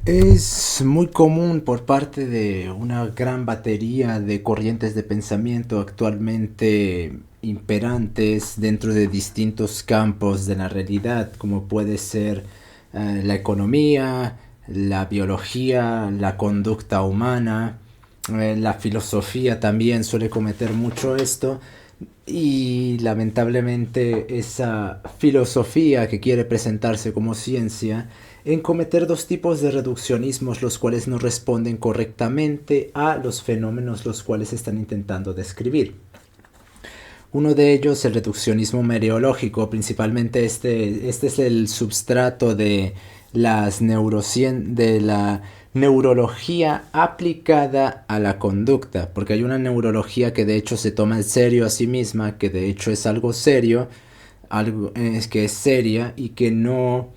Es muy común por parte de una gran batería de corrientes de pensamiento actualmente imperantes dentro de distintos campos de la realidad, como puede ser la economía, la biología, la conducta humana, la filosofía también suele cometer mucho esto. Y lamentablemente esa filosofía que quiere presentarse como ciencia en cometer dos tipos de reduccionismos los cuales no responden correctamente a los fenómenos los cuales están intentando describir. Uno de ellos, el reduccionismo mereológico, principalmente este es el substrato de de la neurología aplicada a la conducta, porque hay una neurología que de hecho se toma en serio a sí misma, que de hecho es algo serio, algo es que es seria y que no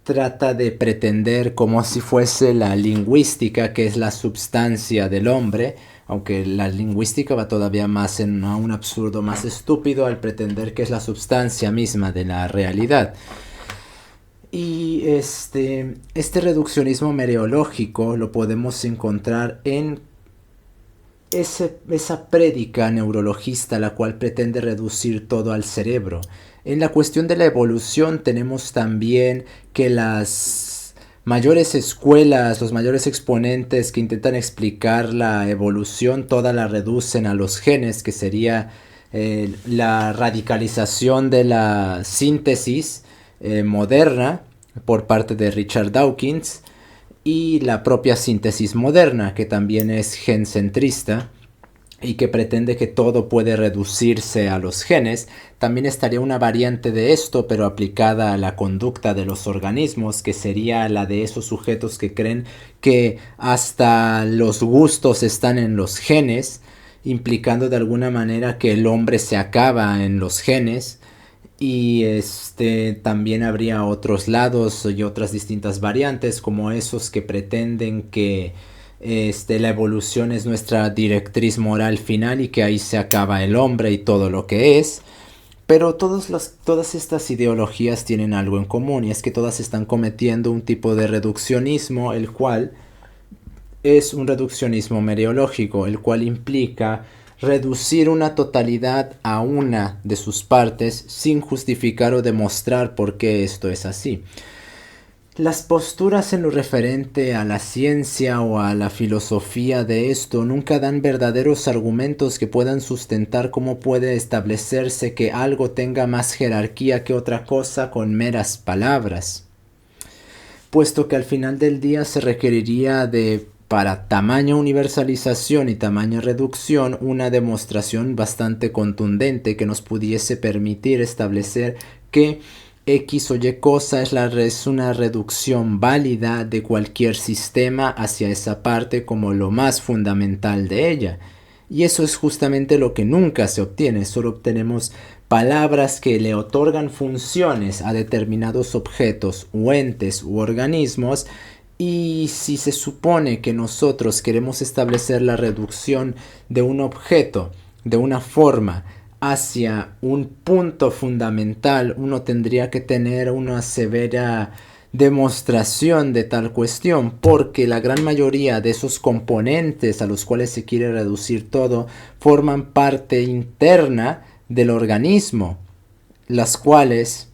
trata de pretender como si fuese la lingüística, que es la substancia del hombre, aunque la lingüística va todavía más en un absurdo más estúpido al pretender que es la substancia misma de la realidad. Y este reduccionismo mereológico lo podemos encontrar en esa prédica neurologista la cual pretende reducir todo al cerebro. En la cuestión de la evolución tenemos también que las mayores escuelas, los mayores exponentes que intentan explicar la evolución, toda la reducen a los genes, que sería la radicalización de la síntesis moderna por parte de Richard Dawkins, y la propia síntesis moderna, que también es gencentrista y que pretende que todo puede reducirse a los genes. También estaría una variante de esto, pero aplicada a la conducta de los organismos, que sería la de esos sujetos que creen que hasta los gustos están en los genes, implicando de alguna manera que el hombre se acaba en los genes. Y también habría otros lados y otras distintas variantes, como esos que pretenden que la evolución es nuestra directriz moral final y que ahí se acaba el hombre y todo lo que es. Pero todas estas ideologías tienen algo en común, y es que todas están cometiendo un tipo de reduccionismo, el cual es un reduccionismo mereológico, el cual implica reducir una totalidad a una de sus partes sin justificar o demostrar por qué esto es así. Las posturas en lo referente a la ciencia o a la filosofía de esto nunca dan verdaderos argumentos que puedan sustentar cómo puede establecerse que algo tenga más jerarquía que otra cosa con meras palabras, puesto que al final del día se requeriría de, para tamaña universalización y tamaña reducción, una demostración bastante contundente que nos pudiese permitir establecer que X o Y cosa es una reducción válida de cualquier sistema hacia esa parte como lo más fundamental de ella. Y eso es justamente lo que nunca se obtiene, solo obtenemos palabras que le otorgan funciones a determinados objetos u entes u organismos. Y si se supone que nosotros queremos establecer la reducción de un objeto, de una forma, hacia un punto fundamental, uno tendría que tener una severa demostración de tal cuestión, porque la gran mayoría de esos componentes a los cuales se quiere reducir todo forman parte interna del organismo, las cuales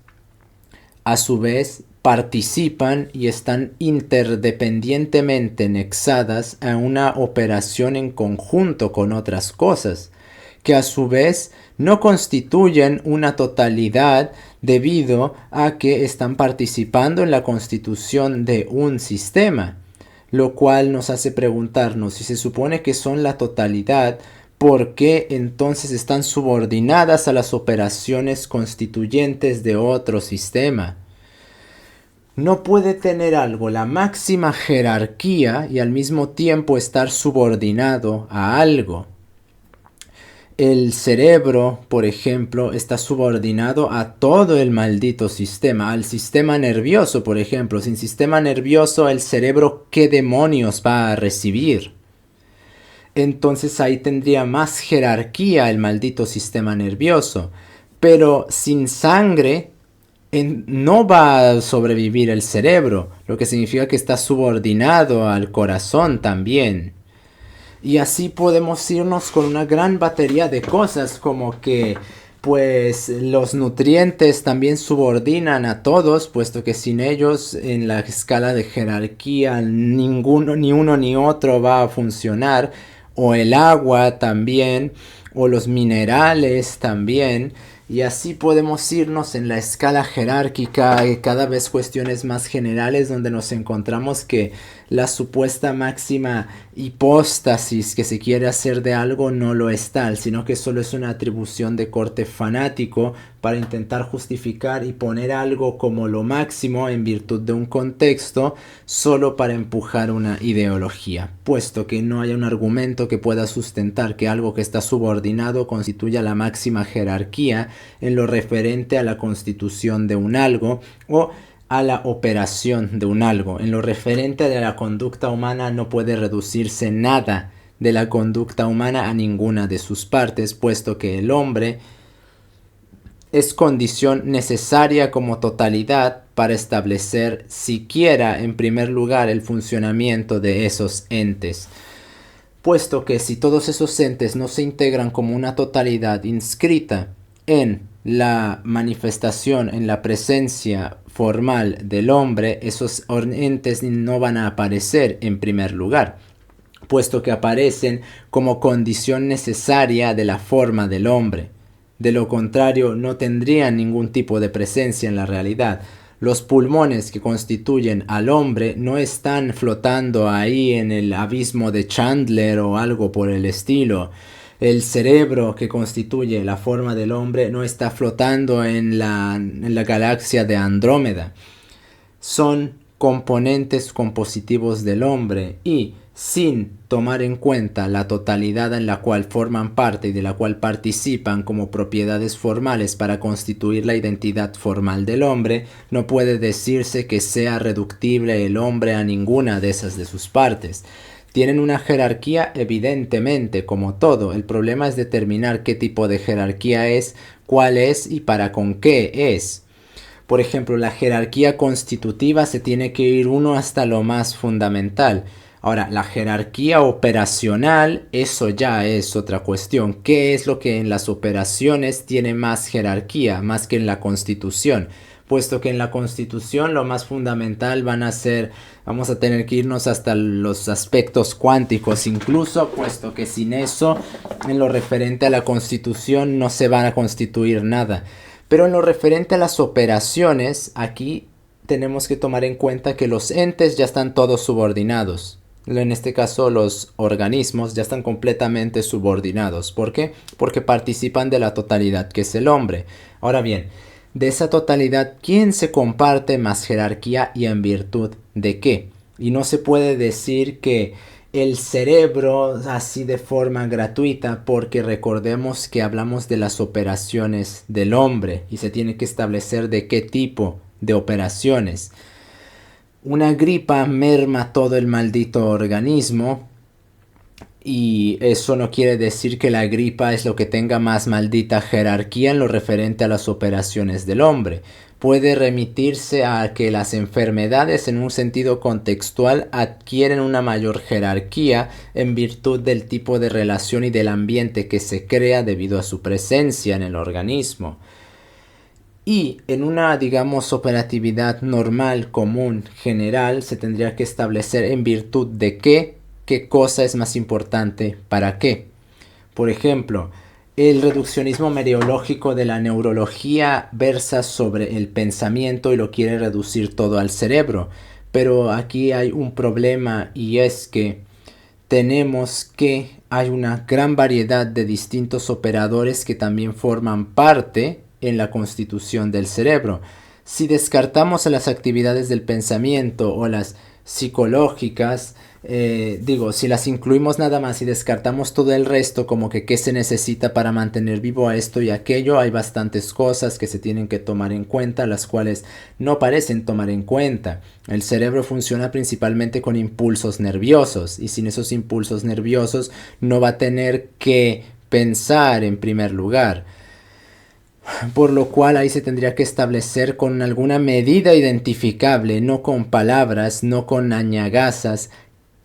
a su vez participan y están interdependientemente nexadas a una operación en conjunto con otras cosas, que a su vez no constituyen una totalidad debido a que están participando en la constitución de un sistema, lo cual nos hace preguntarnos, si se supone que son la totalidad, ¿por qué entonces están subordinadas a las operaciones constituyentes de otro sistema? No puede tener algo la máxima jerarquía y al mismo tiempo estar subordinado a algo. El cerebro, por ejemplo, está subordinado a todo el maldito sistema, al sistema nervioso, por ejemplo. Sin sistema nervioso, el cerebro, ¿qué demonios va a recibir? Entonces ahí tendría más jerarquía el maldito sistema nervioso. Pero sin sangre, no va a sobrevivir el cerebro, lo que significa que está subordinado al corazón también. Y así podemos irnos con una gran batería de cosas como que pues los nutrientes también subordinan a todos, puesto que sin ellos en la escala de jerarquía ninguno, ni uno ni otro va a funcionar, o el agua también, o los minerales también. Y así podemos irnos en la escala jerárquica y cada vez cuestiones más generales donde nos encontramos que la supuesta máxima hipóstasis que se quiere hacer de algo no lo es tal, sino que solo es una atribución de corte fanático para intentar justificar y poner algo como lo máximo en virtud de un contexto solo para empujar una ideología, puesto que no haya un argumento que pueda sustentar que algo que está subordinado constituya la máxima jerarquía en lo referente a la constitución de un algo o a la operación de un algo. En lo referente a la conducta humana no puede reducirse nada de la conducta humana a ninguna de sus partes, puesto que el hombre es condición necesaria como totalidad para establecer siquiera en primer lugar el funcionamiento de esos entes. Puesto que si todos esos entes no se integran como una totalidad inscrita en la manifestación, en la presencia formal del hombre, esos entes no van a aparecer en primer lugar, puesto que aparecen como condición necesaria de la forma del hombre. De lo contrario, no tendrían ningún tipo de presencia en la realidad. Los pulmones que constituyen al hombre no están flotando ahí en el abismo de Chandler o algo por el estilo. El cerebro que constituye la forma del hombre no está flotando en la galaxia de Andrómeda. Son componentes compositivos del hombre y sin tomar en cuenta la totalidad en la cual forman parte y de la cual participan como propiedades formales para constituir la identidad formal del hombre, no puede decirse que sea reductible el hombre a ninguna de esas de sus partes. Tienen una jerarquía evidentemente, como todo. El problema es determinar qué tipo de jerarquía es, cuál es y para con qué es. Por ejemplo, la jerarquía constitutiva se tiene que ir uno hasta lo más fundamental. Ahora, la jerarquía operacional, eso ya es otra cuestión. ¿Qué es lo que en las operaciones tiene más jerarquía, más que en la Constitución? Puesto que en la Constitución lo más fundamental van a ser, vamos a tener que irnos hasta los aspectos cuánticos incluso, puesto que sin eso, en lo referente a la Constitución no se van a constituir nada. Pero en lo referente a las operaciones, aquí tenemos que tomar en cuenta que los entes ya están todos subordinados. En este caso los organismos ya están completamente subordinados. ¿Por qué? Porque participan de la totalidad que es el hombre. Ahora bien, de esa totalidad, ¿quién se comparte más jerarquía y en virtud de qué? Y no se puede decir que el cerebro así de forma gratuita, porque recordemos que hablamos de las operaciones del hombre y se tiene que establecer de qué tipo de operaciones. Una gripa merma todo el maldito organismo y eso no quiere decir que la gripa es lo que tenga más maldita jerarquía en lo referente a las operaciones del hombre. Puede remitirse a que las enfermedades en un sentido contextual adquieren una mayor jerarquía en virtud del tipo de relación y del ambiente que se crea debido a su presencia en el organismo. Y en una, digamos, operatividad normal, común, general, se tendría que establecer en virtud de qué cosa es más importante para qué. Por ejemplo, el reduccionismo meriológico de la neurología versa sobre el pensamiento y lo quiere reducir todo al cerebro. Pero aquí hay un problema y es que tenemos que hay una gran variedad de distintos operadores que también forman parte en la constitución del cerebro. Si descartamos a las actividades del pensamiento o las psicológicas, si las incluimos nada más y descartamos todo el resto, como que qué se necesita para mantener vivo a esto y aquello, hay bastantes cosas que se tienen que tomar en cuenta, las cuales no parecen tomar en cuenta. El cerebro funciona principalmente con impulsos nerviosos y sin esos impulsos nerviosos no va a tener que pensar en primer lugar. por lo cual ahí se tendría que establecer con alguna medida identificable, no con palabras, no con añagazas,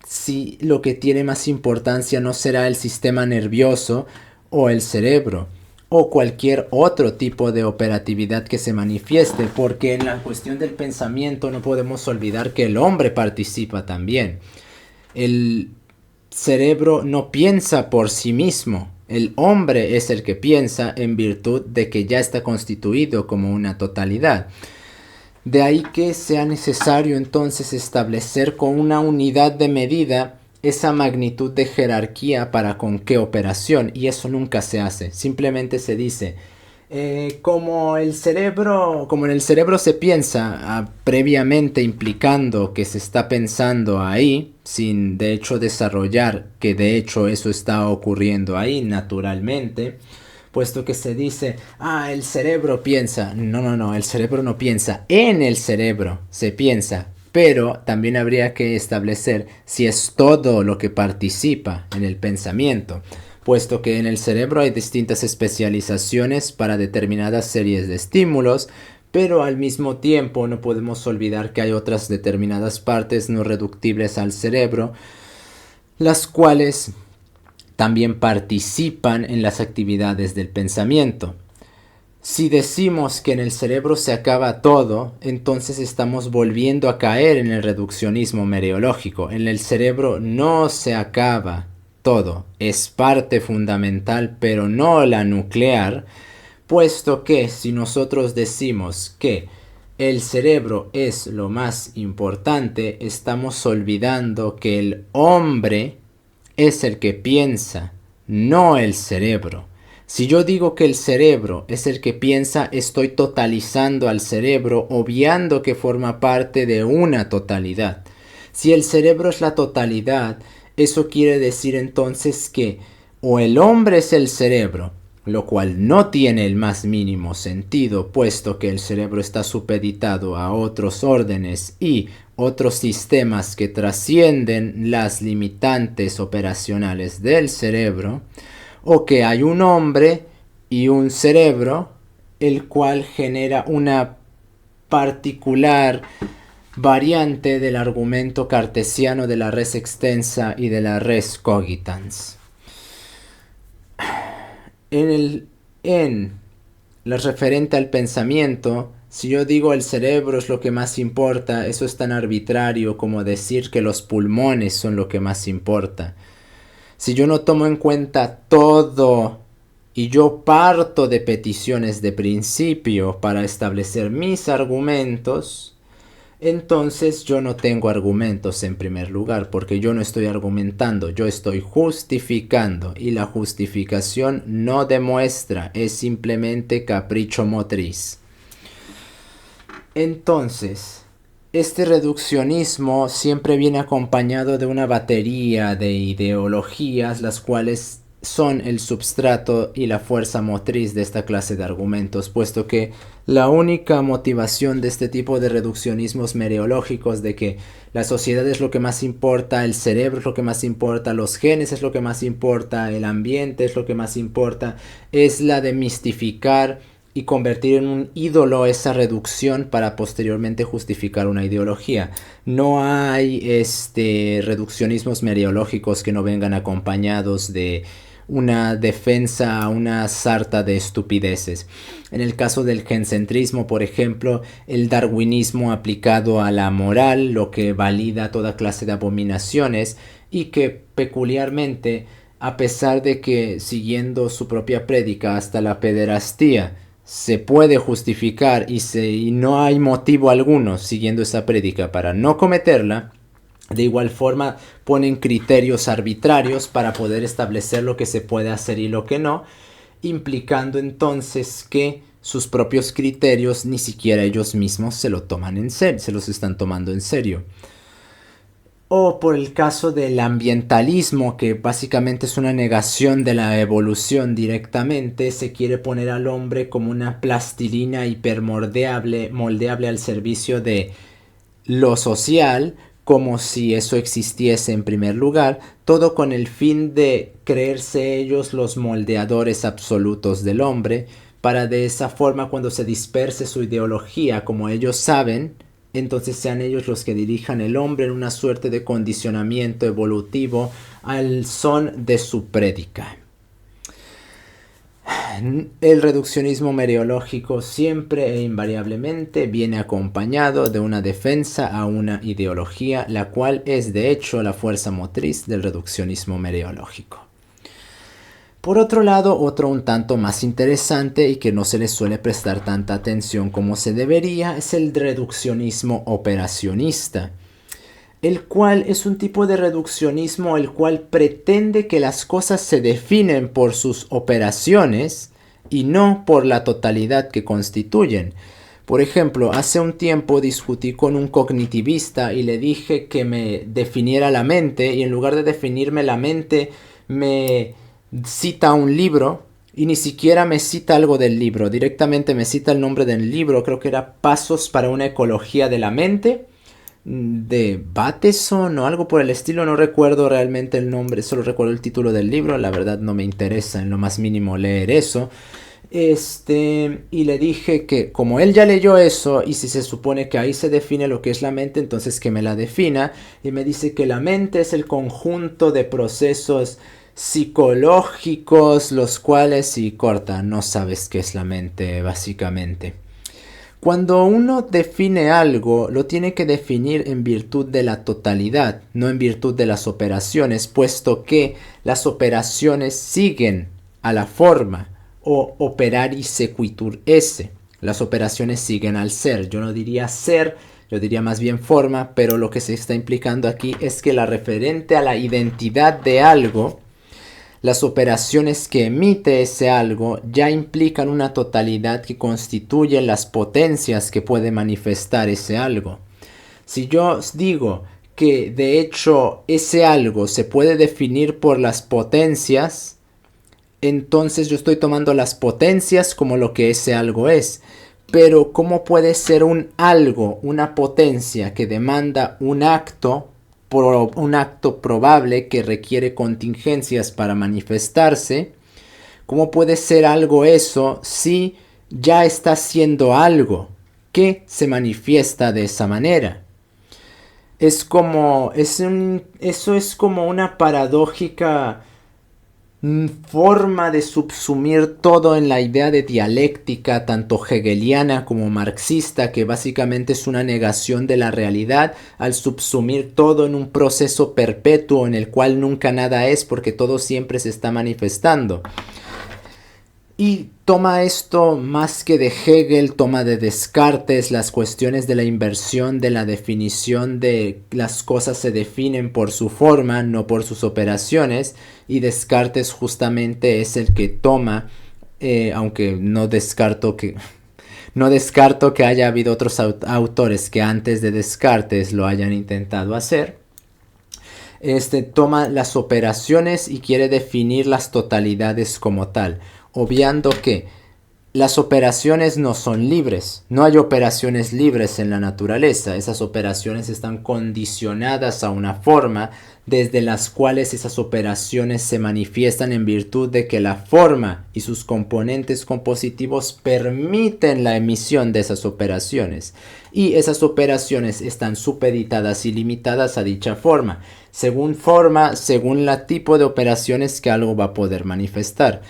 si lo que tiene más importancia no será el sistema nervioso o el cerebro o cualquier otro tipo de operatividad que se manifieste, porque en la cuestión del pensamiento no podemos olvidar que el hombre participa también. El cerebro no piensa por sí mismo. El hombre es el que piensa en virtud de que ya está constituido como una totalidad. De ahí que sea necesario entonces establecer con una unidad de medida esa magnitud de jerarquía para con qué operación, y eso nunca se hace. Simplemente se dice, como en el cerebro se piensa previamente implicando que se está pensando ahí, sin de hecho desarrollar que de hecho eso está ocurriendo ahí naturalmente, puesto que se dice, el cerebro piensa. No, no, no, el cerebro no piensa. En el cerebro se piensa. Pero también habría que establecer si es todo lo que participa en el pensamiento, puesto que en el cerebro hay distintas especializaciones para determinadas series de estímulos, pero al mismo tiempo no podemos olvidar que hay otras determinadas partes no reductibles al cerebro, las cuales también participan en las actividades del pensamiento. Si decimos que en el cerebro se acaba todo, entonces estamos volviendo a caer en el reduccionismo mereológico. En el cerebro no se acaba todo, es parte fundamental, pero no la nuclear, puesto que si nosotros decimos que el cerebro es lo más importante, estamos olvidando que el hombre es el que piensa, no el cerebro. Si yo digo que el cerebro es el que piensa, estoy totalizando al cerebro, obviando que forma parte de una totalidad. Si el cerebro es la totalidad, eso quiere decir entonces que o el hombre es el cerebro, lo cual no tiene el más mínimo sentido, puesto que el cerebro está supeditado a otros órdenes y otros sistemas que trascienden las limitantes operacionales del cerebro, o que hay un hombre y un cerebro, el cual genera una particular variante del argumento cartesiano de la res extensa y de la res cogitans. En lo referente al pensamiento, si yo digo el cerebro es lo que más importa, eso es tan arbitrario como decir que los pulmones son lo que más importa. Si yo no tomo en cuenta todo y yo parto de peticiones de principio para establecer mis argumentos, entonces yo no tengo argumentos en primer lugar, porque yo no estoy argumentando, yo estoy justificando, y la justificación no demuestra, es simplemente capricho motriz. Entonces, este reduccionismo siempre viene acompañado de una batería de ideologías, las cuales son el substrato y la fuerza motriz de esta clase de argumentos, puesto que la única motivación de este tipo de reduccionismos mereológicos, de que la sociedad es lo que más importa, el cerebro es lo que más importa, los genes es lo que más importa, el ambiente es lo que más importa, es la de mistificar y convertir en un ídolo esa reducción para posteriormente justificar una ideología. No hay reduccionismos mereológicos que no vengan acompañados de una defensa a una sarta de estupideces. En el caso del gencentrismo, por ejemplo, el darwinismo aplicado a la moral, lo que valida toda clase de abominaciones, y que peculiarmente, a pesar de que siguiendo su propia prédica hasta la pederastía se puede justificar y no hay motivo alguno siguiendo esa prédica para no cometerla, de igual forma ponen criterios arbitrarios para poder establecer lo que se puede hacer y lo que no, implicando entonces que sus propios criterios ni siquiera ellos mismos se lo toman en serio, se los están tomando en serio. O por el caso del ambientalismo, que básicamente es una negación de la evolución directamente, se quiere poner al hombre como una plastilina hipermoldeable, moldeable al servicio de lo social, como si eso existiese en primer lugar, todo con el fin de creerse ellos los moldeadores absolutos del hombre, para de esa forma cuando se disperse su ideología, como ellos saben, entonces sean ellos los que dirijan el hombre en una suerte de condicionamiento evolutivo al son de su prédica. El reduccionismo mereológico siempre e invariablemente viene acompañado de una defensa a una ideología, la cual es de hecho la fuerza motriz del reduccionismo mereológico. Por otro lado, otro un tanto más interesante y que no se le suele prestar tanta atención como se debería es el reduccionismo operacionista, el cual es un tipo de reduccionismo el cual pretende que las cosas se definen por sus operaciones y no por la totalidad que constituyen. Por ejemplo, hace un tiempo discutí con un cognitivista y le dije que me definiera la mente, y en lugar de definirme la mente me cita un libro y ni siquiera me cita algo del libro, directamente me cita el nombre del libro, creo que era Pasos para una ecología de la mente, de Bateson o algo por el estilo, no recuerdo realmente el nombre, solo recuerdo el título del libro, la verdad no me interesa en lo más mínimo leer eso. Y le dije que como él ya leyó eso y si se supone que ahí se define lo que es la mente, entonces que me la defina, y me dice que la mente es el conjunto de procesos psicológicos los cuales, y corta, no sabes qué es la mente básicamente. Cuando uno define algo, lo tiene que definir en virtud de la totalidad, no en virtud de las operaciones, puesto que las operaciones siguen a la forma, o operari sequitur esse. Las operaciones siguen al ser. Yo no diría ser, yo diría más bien forma, pero lo que se está implicando aquí es que la referente a la identidad de algo, las operaciones que emite ese algo ya implican una totalidad que constituye las potencias que puede manifestar ese algo. Si yo digo que de hecho ese algo se puede definir por las potencias, entonces yo estoy tomando las potencias como lo que ese algo es. Pero ¿cómo puede ser un algo, una potencia que demanda un acto probable que requiere contingencias para manifestarse? ¿Cómo puede ser algo eso si ya está siendo algo que se manifiesta de esa manera? Eso es como una paradójica forma de subsumir todo en la idea de dialéctica, tanto hegeliana como marxista, que básicamente es una negación de la realidad al subsumir todo en un proceso perpetuo en el cual nunca nada es porque todo siempre se está manifestando. Y toma esto más que de Hegel, toma de Descartes las cuestiones de la inversión, de la definición de las cosas se definen por su forma, no por sus operaciones, y Descartes justamente es el que toma, aunque no descarto que haya habido otros autores que antes de Descartes lo hayan intentado hacer. Toma las operaciones y quiere definir las totalidades como tal, obviando que las operaciones no son libres, no hay operaciones libres en la naturaleza, esas operaciones están condicionadas a una forma desde las cuales esas operaciones se manifiestan en virtud de que la forma y sus componentes compositivos permiten la emisión de esas operaciones, y esas operaciones están supeditadas y limitadas a dicha forma, según la tipo de operaciones que algo va a poder manifestar.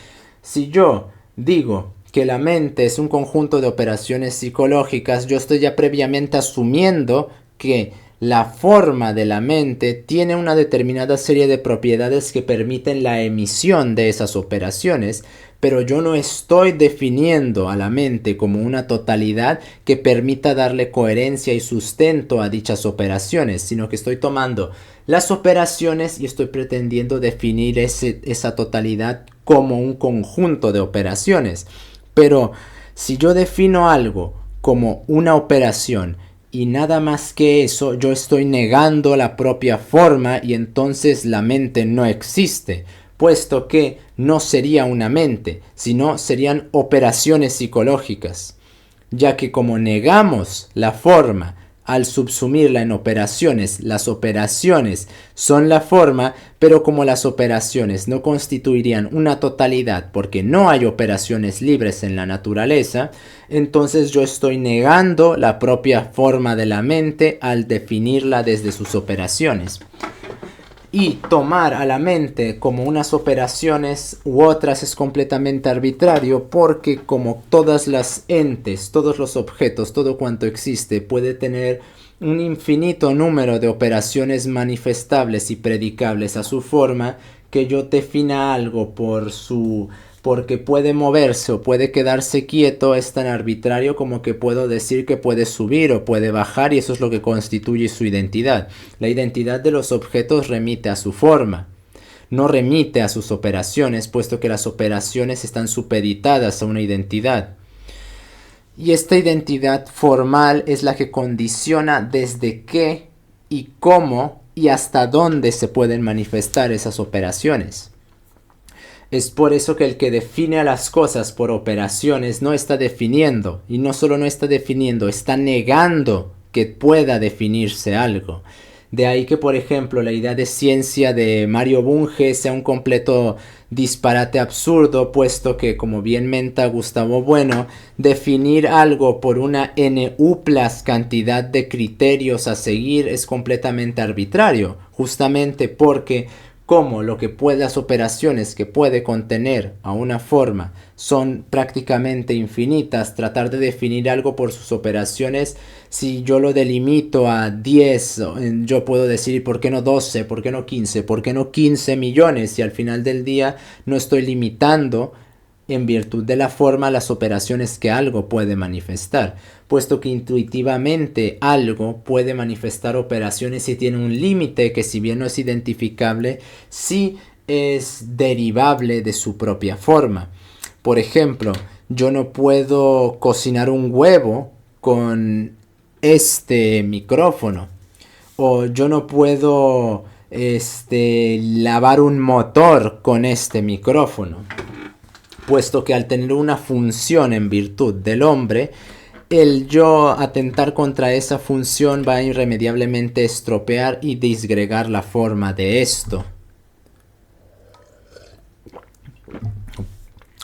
Si yo digo que la mente es un conjunto de operaciones psicológicas, yo estoy ya previamente asumiendo que la forma de la mente tiene una determinada serie de propiedades que permiten la emisión de esas operaciones, pero yo no estoy definiendo a la mente como una totalidad que permita darle coherencia y sustento a dichas operaciones, sino que estoy tomando las operaciones y estoy pretendiendo definir esa totalidad como un conjunto de operaciones. Pero si yo defino algo como una operación y nada más que eso, yo estoy negando la propia forma y entonces la mente no existe, puesto que no sería una mente, sino serían operaciones psicológicas, ya que como negamos la forma al subsumirla en operaciones, las operaciones son la forma, pero como las operaciones no constituirían una totalidad porque no hay operaciones libres en la naturaleza, entonces yo estoy negando la propia forma de la mente al definirla desde sus operaciones. Y tomar a la mente como unas operaciones u otras es completamente arbitrario porque como todas las entes, todos los objetos, todo cuanto existe puede tener un infinito número de operaciones manifestables y predicables a su forma, que yo defina algo porque puede moverse o puede quedarse quieto es tan arbitrario como que puedo decir que puede subir o puede bajar, y eso es lo que constituye su identidad. La identidad de los objetos remite a su forma, no remite a sus operaciones, puesto que las operaciones están supeditadas a una identidad. Y esta identidad formal es la que condiciona desde qué y cómo y hasta dónde se pueden manifestar esas operaciones. Es por eso que el que define a las cosas por operaciones no está definiendo, y no solo no está definiendo, está negando que pueda definirse algo. De ahí que, por ejemplo, la idea de ciencia de Mario Bunge sea un completo disparate absurdo, puesto que, como bien menta Gustavo Bueno, definir algo por una NU+ cantidad de criterios a seguir es completamente arbitrario, justamente porque como las operaciones que puede contener a una forma son prácticamente infinitas, tratar de definir algo por sus operaciones, si yo lo delimito a 10, yo puedo decir ¿por qué no 12? ¿Por qué no 15? ¿Por qué no 15 millones? Y al final del día no estoy limitando en virtud de la forma las operaciones que algo puede manifestar, puesto que intuitivamente algo puede manifestar operaciones y tiene un límite que, si bien no es identificable, sí es derivable de su propia forma. Por ejemplo, yo no puedo cocinar un huevo con este micrófono, o yo no puedo lavar un motor con este micrófono, puesto que al tener una función en virtud del hombre, el yo atentar contra esa función va a irremediablemente estropear y disgregar la forma de esto.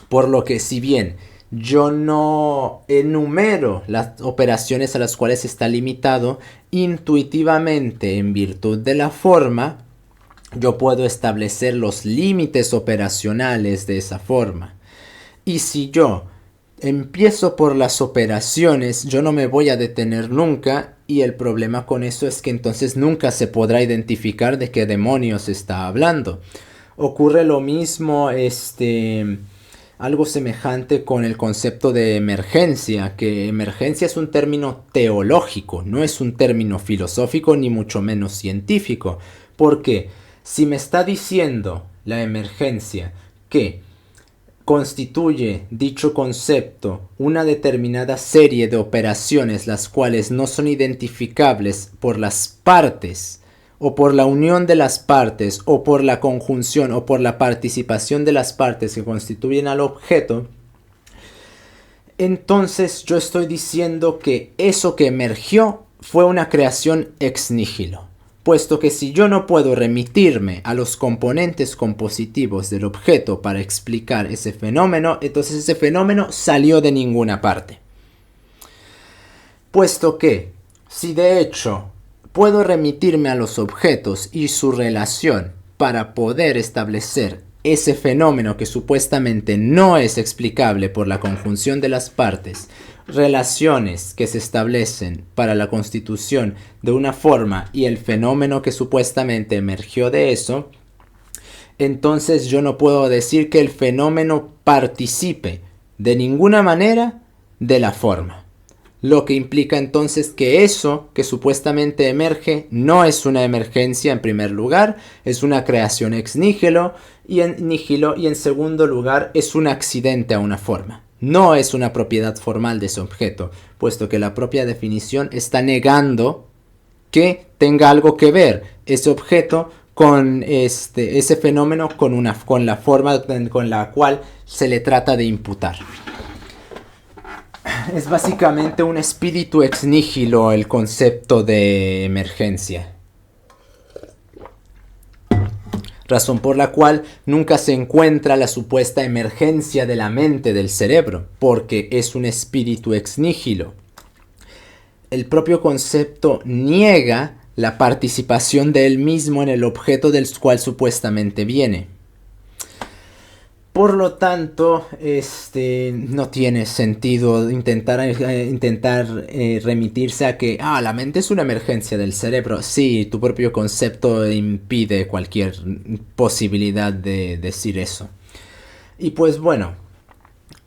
Por lo que, si bien yo no enumero las operaciones a las cuales está limitado, intuitivamente, en virtud de la forma, yo puedo establecer los límites operacionales de esa forma. Y si yo empiezo por las operaciones, yo no me voy a detener nunca, y el problema con eso es que entonces nunca se podrá identificar de qué demonios está hablando. Ocurre lo mismo, algo semejante con el concepto de emergencia, que emergencia es un término teológico, no es un término filosófico ni mucho menos científico. Porque si me está diciendo la emergencia que constituye dicho concepto una determinada serie de operaciones las cuales no son identificables por las partes, o por la unión de las partes, o por la conjunción, o por la participación de las partes que constituyen al objeto, entonces yo estoy diciendo que eso que emergió fue una creación ex nihilo, puesto que si yo no puedo remitirme a los componentes compositivos del objeto para explicar ese fenómeno, entonces ese fenómeno salió de ninguna parte. Puesto que, si de hecho puedo remitirme a los objetos y su relación para poder establecer ese fenómeno que supuestamente no es explicable por la conjunción de las partes, relaciones que se establecen para la constitución de una forma y el fenómeno que supuestamente emergió de eso, entonces yo no puedo decir que el fenómeno participe de ninguna manera de la forma. Lo que implica entonces que eso que supuestamente emerge no es una emergencia en primer lugar, es una creación ex nihilo y en segundo lugar es un accidente a una forma. No es una propiedad formal de ese objeto, puesto que la propia definición está negando que tenga algo que ver ese objeto con ese fenómeno, con la forma con la cual se le trata de imputar. Es básicamente un espíritu ex nihilo el concepto de emergencia. Razón por la cual nunca se encuentra la supuesta emergencia de la mente del cerebro, porque es un espíritu ex nihilo. El propio concepto niega la participación de él mismo en el objeto del cual supuestamente viene. Por lo tanto, no tiene sentido intentar remitirse a que la mente es una emergencia del cerebro. Sí, tu propio concepto impide cualquier posibilidad de decir eso. Y pues bueno,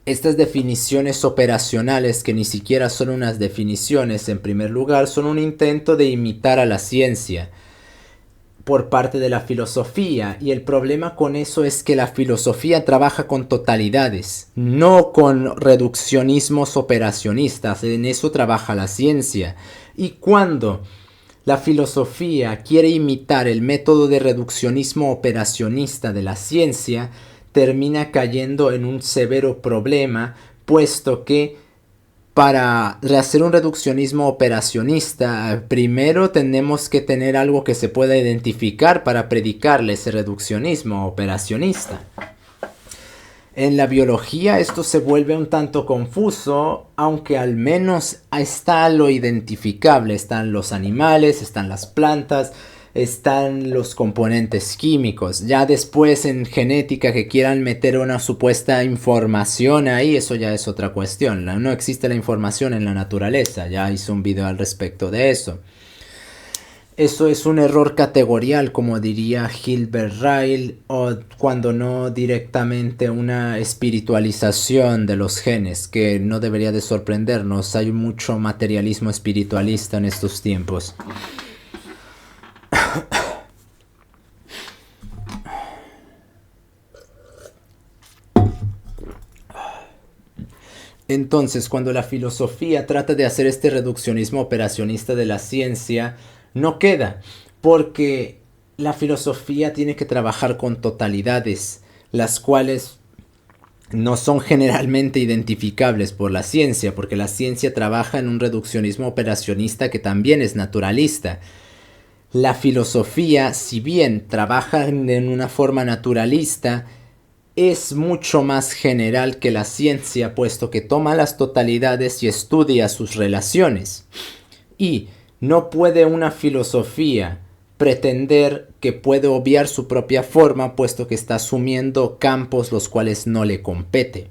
estas definiciones operacionales, que ni siquiera son unas definiciones en primer lugar, son un intento de imitar a la ciencia por parte de la filosofía, y el problema con eso es que la filosofía trabaja con totalidades, no con reduccionismos operacionistas. En eso trabaja la ciencia. Y cuando la filosofía quiere imitar el método de reduccionismo operacionista de la ciencia, termina cayendo en un severo problema, puesto que para hacer un reduccionismo operacionista, primero tenemos que tener algo que se pueda identificar para predicarle ese reduccionismo operacionista. En la biología esto se vuelve un tanto confuso, aunque al menos está lo identificable. Están los animales, están las plantas, están los componentes químicos. Ya después en genética que quieran meter una supuesta información ahí, eso ya es otra cuestión. No existe la información en la naturaleza. Ya hice un video al respecto de eso. Eso es un error categorial, como diría Gilbert Ryle, o cuando no directamente una espiritualización de los genes, que no debería de sorprendernos. Hay mucho materialismo espiritualista en estos tiempos. Entonces, cuando la filosofía trata de hacer este reduccionismo operacionista de la ciencia, no queda, porque la filosofía tiene que trabajar con totalidades, las cuales no son generalmente identificables por la ciencia, porque la ciencia trabaja en un reduccionismo operacionista que también es naturalista. La filosofía, si bien trabaja en una forma naturalista, es mucho más general que la ciencia, puesto que toma las totalidades y estudia sus relaciones. Y no puede una filosofía pretender que puede obviar su propia forma, puesto que está asumiendo campos los cuales no le compete.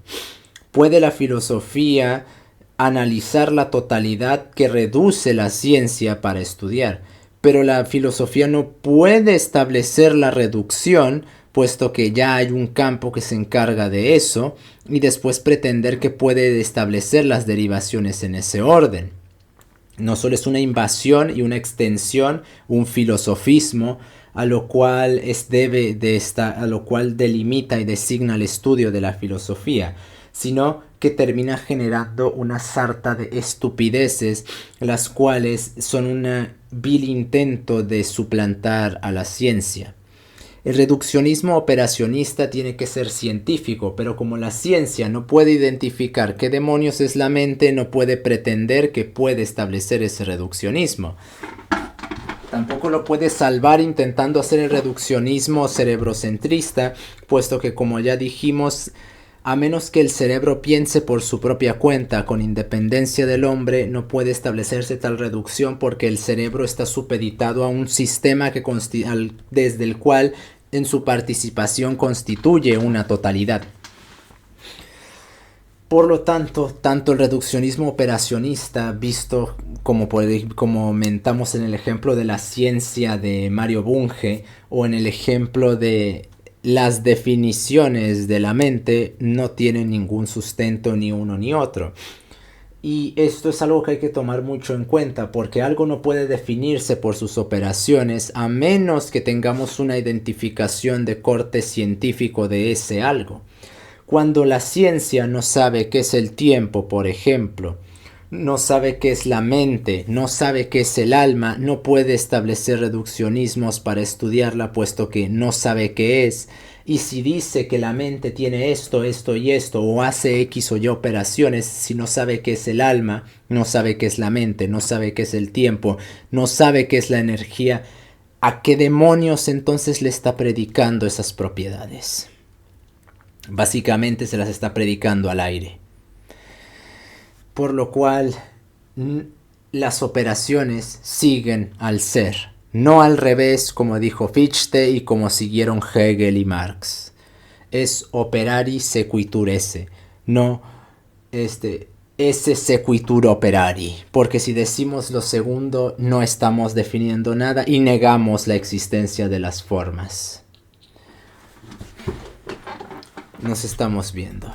Puede la filosofía analizar la totalidad que reduce la ciencia para estudiar, pero la filosofía no puede establecer la reducción, puesto que ya hay un campo que se encarga de eso, y después pretender que puede establecer las derivaciones en ese orden. No solo es una invasión y una extensión, un filosofismo, a lo cual delimita y designa el estudio de la filosofía, sino que termina generando una sarta de estupideces, las cuales son un vil intento de suplantar a la ciencia. El reduccionismo operacionista tiene que ser científico, pero como la ciencia no puede identificar qué demonios es la mente, no puede pretender que puede establecer ese reduccionismo. Tampoco lo puede salvar intentando hacer el reduccionismo cerebrocentrista, puesto que, como ya dijimos, a menos que el cerebro piense por su propia cuenta, con independencia del hombre, no puede establecerse tal reducción, porque el cerebro está supeditado a un sistema desde el cual en su participación constituye una totalidad. Por lo tanto, tanto el reduccionismo operacionista, visto como comentamos en el ejemplo de la ciencia de Mario Bunge, o en el ejemplo de las definiciones de la mente, no tienen ningún sustento ni uno ni otro. Y esto es algo que hay que tomar mucho en cuenta, porque algo no puede definirse por sus operaciones a menos que tengamos una identificación de corte científico de ese algo. Cuando la ciencia no sabe qué es el tiempo, por ejemplo, no sabe qué es la mente, no sabe qué es el alma, no puede establecer reduccionismos para estudiarla puesto que no sabe qué es. Y si dice que la mente tiene esto, esto y esto, o hace X o Y operaciones, si no sabe qué es el alma, no sabe qué es la mente, no sabe qué es el tiempo, no sabe qué es la energía, ¿a qué demonios entonces le está predicando esas propiedades? Básicamente se las está predicando al aire. Por lo cual las operaciones siguen al ser, no al revés como dijo Fichte y como siguieron Hegel y Marx. Es operari sequitur esse, no esse sequitur operari, porque si decimos lo segundo no estamos definiendo nada y negamos la existencia de las formas. Nos estamos viendo.